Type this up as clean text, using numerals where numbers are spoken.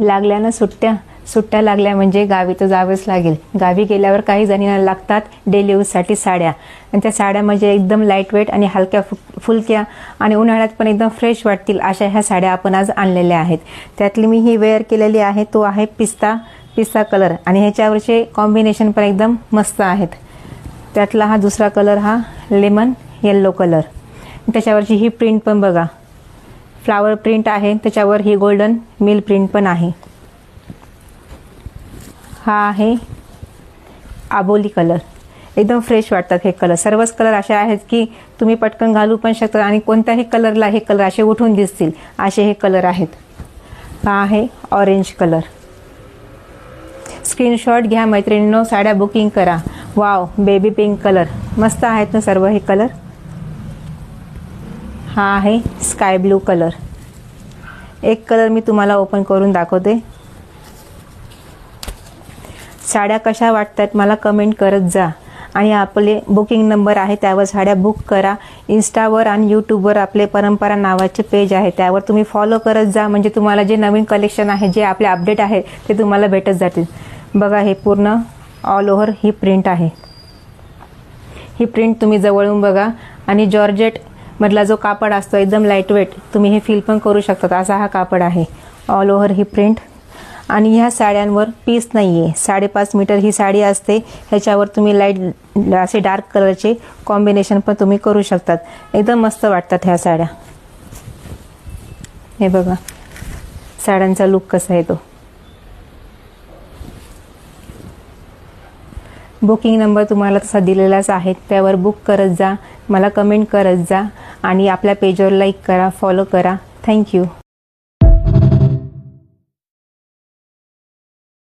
लागल्या ना सुट्ट्या लागल्या म्हणजे गावी तर जावंच लागेल. गावी गेल्यावर काही जणींना लागतात डेली यूजसाठी साड्या, आणि त्या साड्या म्हणजे एकदम लाईट वेट आणि हलक्या फुलक्या आणि उन्हाळ्यात पण एकदम फ्रेश वाटतील अशा ह्या साड्या आपण आज आणलेल्या आहेत. त्यातली मी ही वेअर केलेली आहे, तो आहे पिस्ता कलर, आणि ह्याच्यावरचे कॉम्बिनेशन पण एकदम मस्त आहेत. त्यातला हा दुसरा कलर हा लेमन येल्लो कलर. त्याच्यावरची ही प्रिंट पण बघा, फ्लावर प्रिंट आहे, त्याच्यावर ही गोल्डन मिल प्रिंट पण आहे. हा आहे आबोली कलर. एकदम फ्रेश वाटतात हे कलर. सर्वच कलर असे आहेत की तुम्ही पटकन घालू पण शकता आणि कोणत्याही कलरला हे कलर असे उठून दिसतील असे हे कलर आहेत. हा आहे ऑरेंज कलर. स्क्रीनशॉट घ्या मैत्रिणींनो, साड्या बुकिंग करा. वाव, बेबी पिंक कलर मस्त आहेत ना सर्व हे कलर. हा आहे स्काय ब्लू कलर. एक कलर मी तुम्हाला ओपन करून दाखवते. साड्या कशा वाटतात मला कमेंट करत जा, आणि आपले बुकिंग नंबर आहे त्यावर साड्या बुक करा. इंस्टावर आणि यूट्यूबवर आपले परंपरा नावाचे पेज आहे, त्यावर तुम्ही फॉलो करत जा, म्हणजे तुम्हाला जे नवीन कलेक्शन आहे, जे आपले अपडेट आहे ते तुम्हाला भेटत जातील. बघा, हे पूर्ण ऑल ओव्हर ही प्रिंट आहे. ही प्रिंट तुम्ही जवळून बघा, आणि जॉर्जेट मधला जो कापड असतो एकदम लाईटवेट, तुम्ही हे फील पण करू शकता असा हा कापड आहे. ऑल ओव्हर ही प्रिंट. आणि ह्या साड्यांवर पीस नाही आहे, 5.5 मीटर ही साडी असते. ह्याच्यावर तुम्ही लाईट असे डार्क कलरचे कॉम्बिनेशन पण तुम्ही करू शकतात. एकदम मस्त वाटतात ह्या साड्या. हे बघा साड्यांचा लुक कसा आहे तो. बुकिंग नंबर तुम्हाला तसा दिलेलाच आहे, त्यावर बुक करत जा, मला कमेंट करत जा, आणि आपल्या पेजवर लाईक करा, फॉलो करा. थँक्यू.